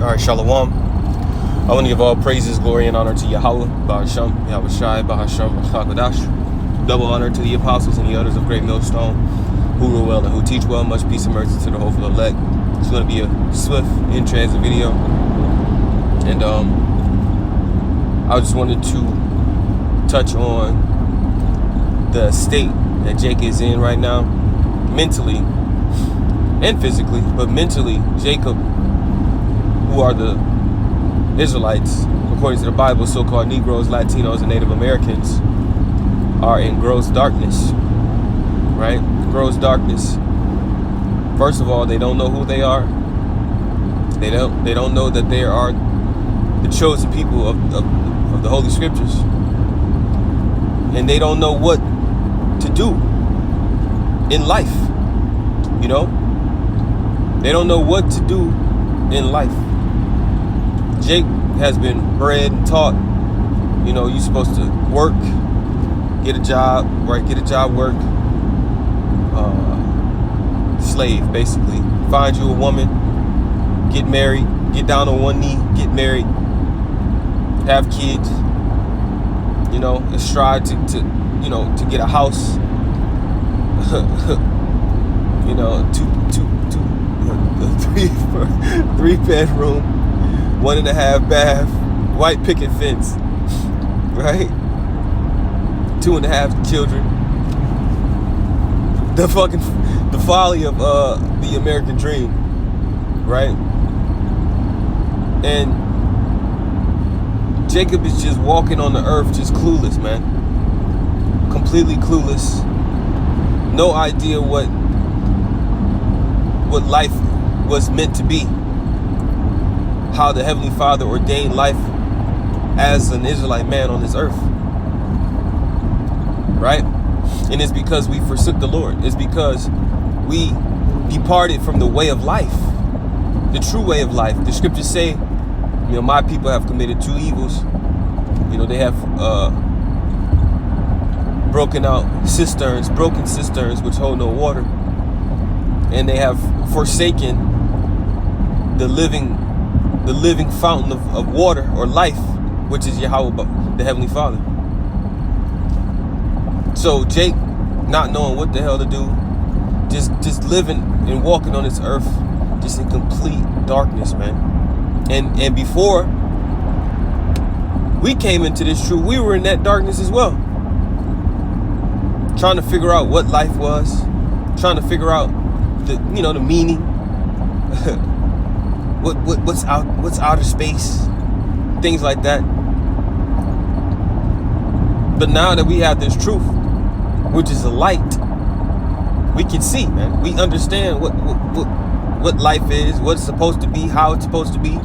All right, Shalom. I want to give all praises, glory, and honor to Yahweh, Bahasham, Yahweh Shai, Bahasham, Chakadash. Double honor to the apostles and the elders of Great Millstone, who rule well and who teach well. Much peace and mercy to the hopeful elect. It's going to be a swift, in-transit video. And I just wanted to touch on the state that Jake is in right now, mentally and physically. But mentally, Jacob, who are the Israelites, according to the Bible, so-called Negroes, Latinos, and Native Americans, are in gross darkness, right? Gross darkness. First of all, they don't know who they are. They don't know that they are the chosen people of the Holy Scriptures. And they don't know what to do in life, you know? They don't know what to do in life. Jake has been bred and taught, you know, you're supposed to work, get a job, right? Get a job, work, slave, basically. Find you a woman, get married, get down on one knee, get married, have kids, you know, and strive to get a house, you know, three bedroom, 1.5 bath, white picket fence, right? 2.5 children. The folly of the American dream, right? And Jacob is just walking on the earth, just clueless, man. Completely clueless. No idea what life was meant to be. How the Heavenly Father ordained life as an Israelite man on this earth, right? And it's because we forsook the Lord. It's because we departed from the way of life, the true way of life. The scriptures say, you know, my people have committed 2 evils. You know, they have broken cisterns which hold no water, and they have forsaken the living fountain of water or life, which is Yahweh, the Heavenly Father. So Jake, not knowing what the hell to do, just living and walking on this earth, just in complete darkness, man. And before we came into this truth, we were in that darkness as well, trying to figure out what life was, trying to figure out the meaning. What's outer space, things like that. But now that we have this truth, which is a light, we can see, man. We understand what life is, what it's supposed to be, how it's supposed to be,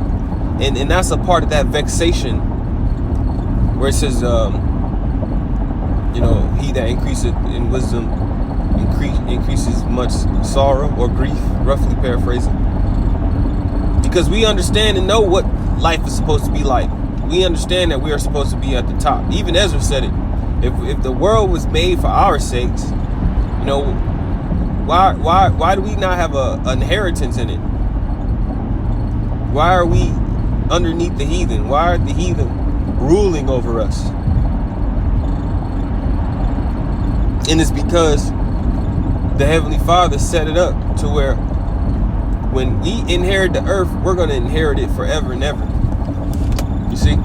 and that's a part of that vexation where it says, he that increaseth in wisdom increases much sorrow or grief, roughly paraphrasing. Because we understand and know what life is supposed to be like. We understand that we are supposed to be at the top. Even Ezra said it. If the world was made for our sakes, you know, why do we not have an inheritance in it? Why are we underneath the heathen? Why are the heathen ruling over us? And it's because the Heavenly Father set it up to where when we inherit the earth, we're going to inherit it forever and ever. You see?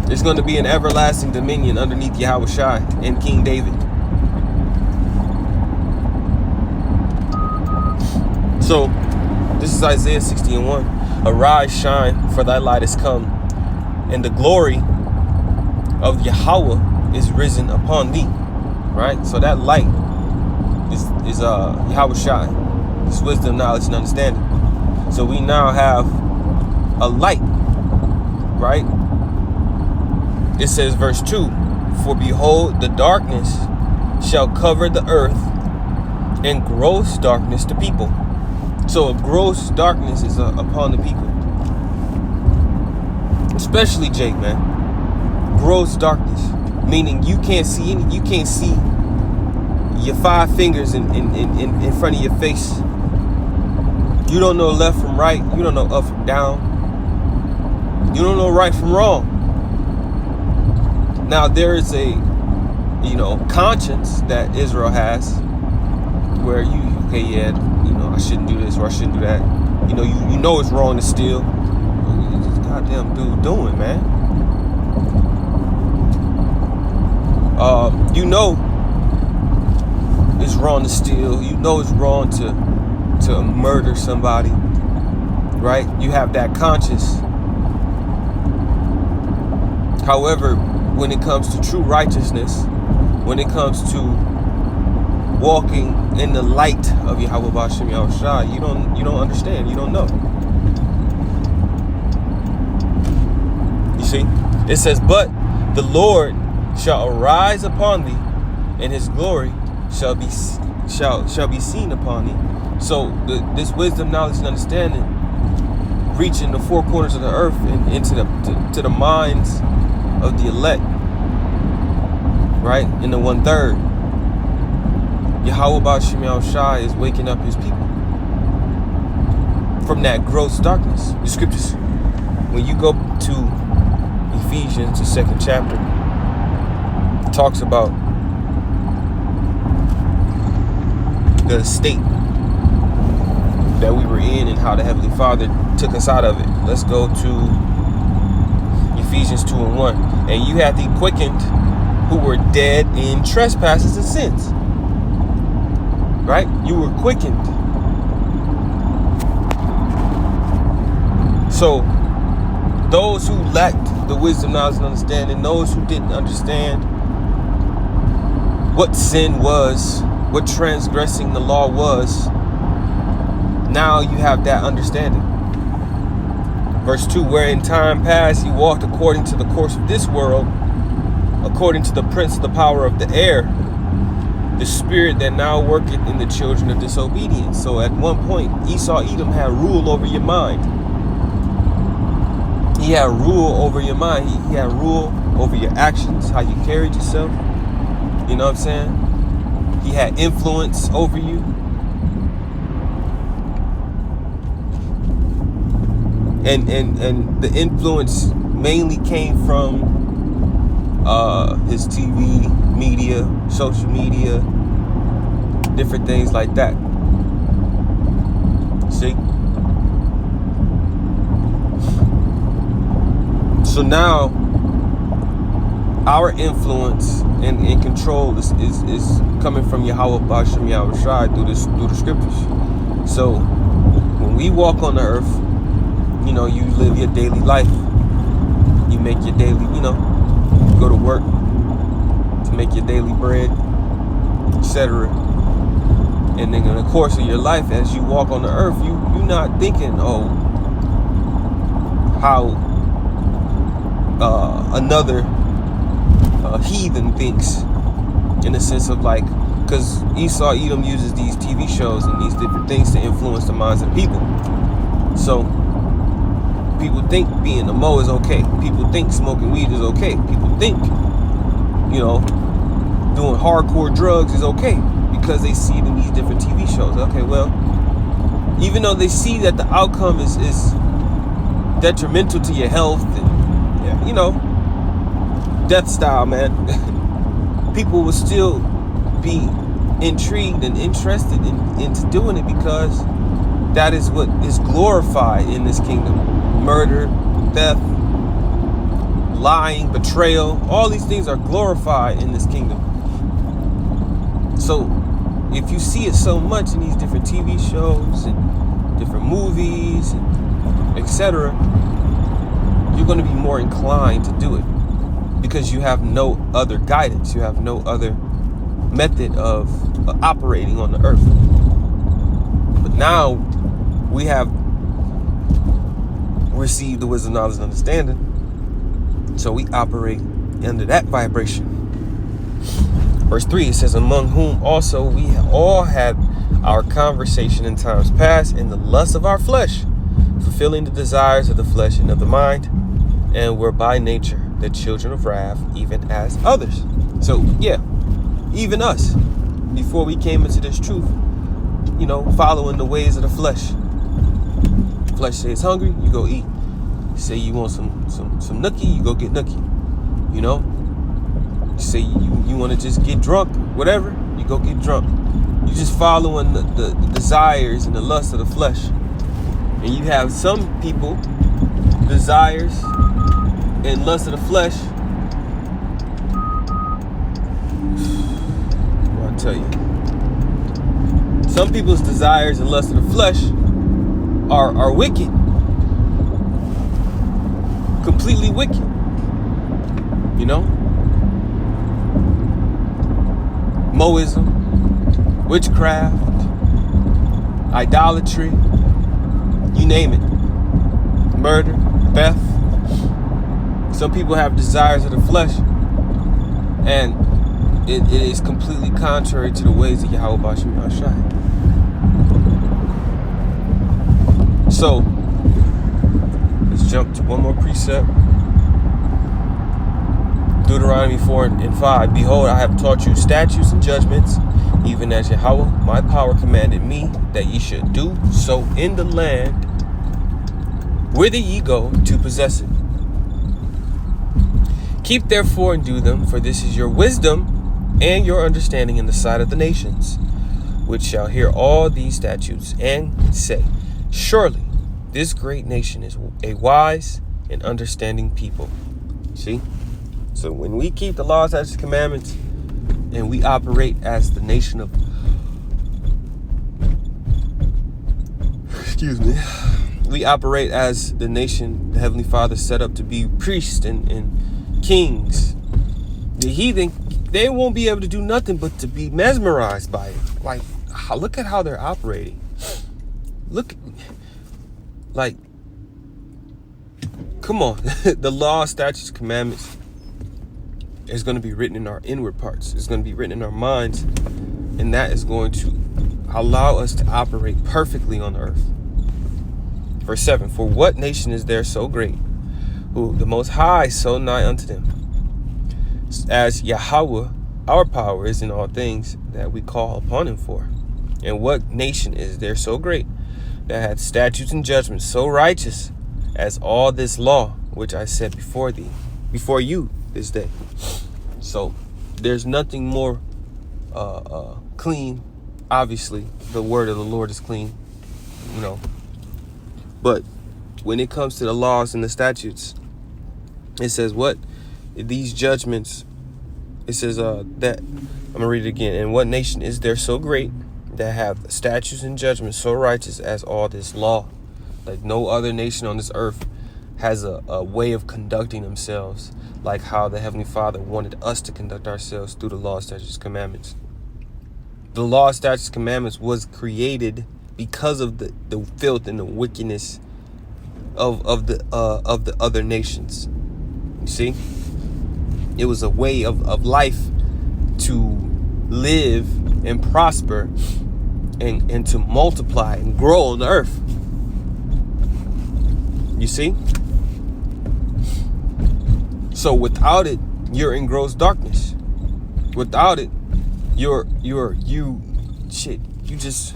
There's going to be an everlasting dominion underneath Yahweh Shai and King David. So, this is Isaiah 60:1. Arise, shine, for thy light is come, and the glory of Yahweh is risen upon thee. Right? So that light is Yahweh Shai. It's wisdom, knowledge, and understanding. So we now have a light, right? It says, verse 2, for behold, the darkness shall cover the earth, and gross darkness the people. So a gross darkness is upon the people. Especially Jake, man. Gross darkness. Meaning you can't see your 5 fingers in front of your face. You don't know left from right. You don't know up from down. You don't know right from wrong. Now there is a, conscience that Israel has, where I shouldn't do this or I shouldn't do that. You know it's wrong to steal. What is this goddamn dude doing, man? It's wrong to steal. You know it's wrong to murder somebody, right? You have that conscience. However, when it comes to true righteousness, when it comes to walking in the light of Yahweh B'Shem Yahushua, you don't understand. You don't know. You see, it says, "But the Lord shall arise upon thee, and His glory shall be seen upon thee." So this wisdom, knowledge, and understanding reaching the four corners of the earth and into to the minds of the elect, right? In the 1/3, Yahweh B'Shem Yahushua is waking up His people from that gross darkness. The scriptures, when you go to Ephesians, the 2nd chapter, it talks about the state that we were in and how the Heavenly Father took us out of it. Let's go to Ephesians 2:1. "And you have thee quickened, who were dead in trespasses and sins." Right? You were quickened. So those who lacked the wisdom, knowledge, and understanding, those who didn't understand what sin was, what transgressing the law was, now you have that understanding. Verse 2, "Where in time past ye walked according to the course of this world, according to the prince of the power of the air, the spirit that now worketh in the children of disobedience." So at one point, Esau Edom had rule over your mind. He had rule over your mind. He had rule over your actions, how you carried yourself. You know what I'm saying? He had influence over you. And the influence mainly came from his TV, media, social media, different things like that. See? So now our influence and control is coming from Yahweh B'Shem Yahushua through the scriptures. So when we walk on the earth, you live your daily life. You make your daily, go to work to make your daily bread, etc. And then in the course of your life, as you walk on the earth, you're not thinking, how another heathen thinks, in the sense of because Esau Edom uses these TV shows and these different things to influence the minds of people. So people think being a Mo is okay. People think smoking weed is okay. People think, doing hardcore drugs is okay because they see it in these different TV shows. Okay, well, even though they see that the outcome is detrimental to your health and, death style, man, people will still be intrigued and interested into doing it because that is what is glorified in this kingdom. Murder, theft, lying, betrayal, all these things are glorified in this kingdom. So if you see it so much in these different TV shows and different movies, and etc., you're going to be more inclined to do it because you have no other guidance. You have no other method of operating on the earth. But now we have received the wisdom, knowledge, and understanding, so we operate under that vibration. Verse 3, it says, "Among whom also we all had our conversation in times past in the lust of our flesh, fulfilling the desires of the flesh and of the mind, and were by nature the children of wrath, even as others." So yeah, even us, before we came into this truth, following the ways of the flesh, Your flesh say it's hungry, you go eat. You say you want some nookie, you go get nookie. You know? You say you want to just get drunk, whatever, you go get drunk. You just following the desires and the lust of the flesh. And you have some people, desires and lust of the flesh. I'll tell you. Some people's desires and lust of the flesh are wicked. Completely wicked. You know? Moism, witchcraft, idolatry, you name it. Murder, theft. Some people have desires of the flesh, and it is completely contrary to the ways of Yahweh Bashim Yahshai. So, let's jump to one more precept. Deuteronomy 4:5. Behold, I have taught you statutes and judgments, even as Yahweh, my power, commanded me, that ye should do so in the land whither ye go to possess it. Keep therefore and do them, for this is your wisdom and your understanding in the sight of the nations, which shall hear all these statutes and say, surely this great nation is a wise and understanding people. See? So when we keep the laws, statutes, and commandments, and we operate as the nation of, we operate as the nation the Heavenly Father set up to be priests and kings. The heathen, they won't be able to do nothing but to be mesmerized by it. Like, look at how they're operating. Look, like, come on. The law, statutes, commandments is going to be written in our inward parts. It's going to be written in our minds. And that is going to allow us to operate perfectly on the earth. Verse 7, for what nation is there so great, who the Most High so nigh unto them, as Yahweh, our power, is in all things that we call upon him for? And what nation is there so great, that hath statutes and judgments so righteous as all this law which I set before you this day? So there's nothing more clean. Obviously, the word of the Lord is clean, you know. But when it comes to the laws and the statutes, it says what? These judgments, it says that, I'm going to read it again. And what nation is there so great that have statutes and judgments so righteous as all this law? Like no other nation on this earth has a way of conducting themselves like how the Heavenly Father wanted us to conduct ourselves through the law, statutes, commandments. The law, statutes, commandments was created because of the filth and the wickedness of the other nations. You see, it was a way of life to live and prosper and to multiply and grow on the earth. You see? So without it, you're in gross darkness. Without it, you just,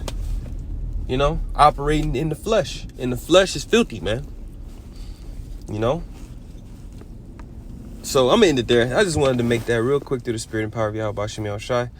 you know, operating in the flesh. And the flesh is filthy, man. You know? So I'm gonna end it there. I just wanted to make that real quick through the spirit and power of Yahweh Bashim Yahushai.